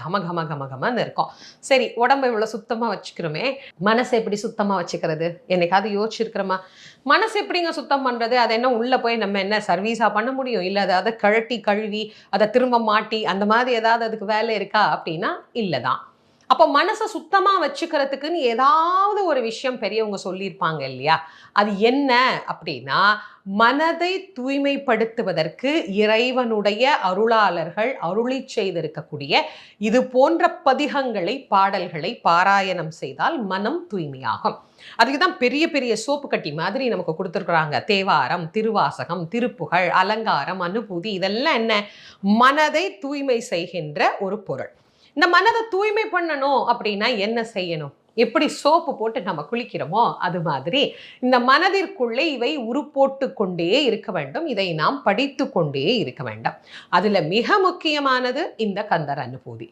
கம கம கம கமன்னு இருக்கும். சரி, உடம்ப இவ்வளோ சுத்தமாக வச்சுக்கிறோமே, மனசை எப்படி சுத்தமாக வச்சுக்கிறது? என்னைக்காவது யோசிச்சிருக்கிறோமா? மனசு எப்படிங்க சுத்தம் பண்ணுறது? அதை என்ன உள்ளே போய் நம்ம என்ன சர்வீஸாக பண்ண முடியும்? இல்லை அதை கழட்டி கழுவி அதை திரும்ப மாட்டி அந்த மாதிரி ஏதாவது அதுக்கு வேலை இருக்கா அப்படின்னா இல்லை தான். அப்போ மனசை சுத்தமா வச்சுக்கிறதுக்குன்னு ஏதாவது ஒரு விஷயம் பெரியவங்க சொல்லியிருப்பாங்க இல்லையா? அது என்ன அப்படின்னா, மனதை தூய்மைப்படுத்துவதற்கு இறைவனுடைய அருளாளர்கள் அருளிச் செய்திருக்கக்கூடிய இது போன்ற பதிகங்களை, பாடல்களை பாராயணம் செய்தால் மனம் தூய்மையாகும். அதுக்கு தான் பெரிய பெரிய சோப்பு கட்டி மாதிரி நமக்கு கொடுத்துருக்குறாங்க. தேவாரம், திருவாசகம், திருப்புகழ், அலங்காரம், அனுபூதி இதெல்லாம் என்ன? மனதை தூய்மை செய்கின்ற ஒரு பொருள். இந்த மனதை தூய்மை பண்ணணும் அப்படின்னா என்ன செய்யணும்? எப்படி சோப்பு போட்டு நம்ம குளிக்கிறோமோ அது மாதிரி இந்த மனதிற்குள்ளே இவை உருப்போட்டு கொண்டே இருக்க வேண்டும். இதை நாம் படித்து கொண்டே இருக்க வேண்டும். அதுல மிக முக்கியமானது இந்த கந்தர் அனுபூதி.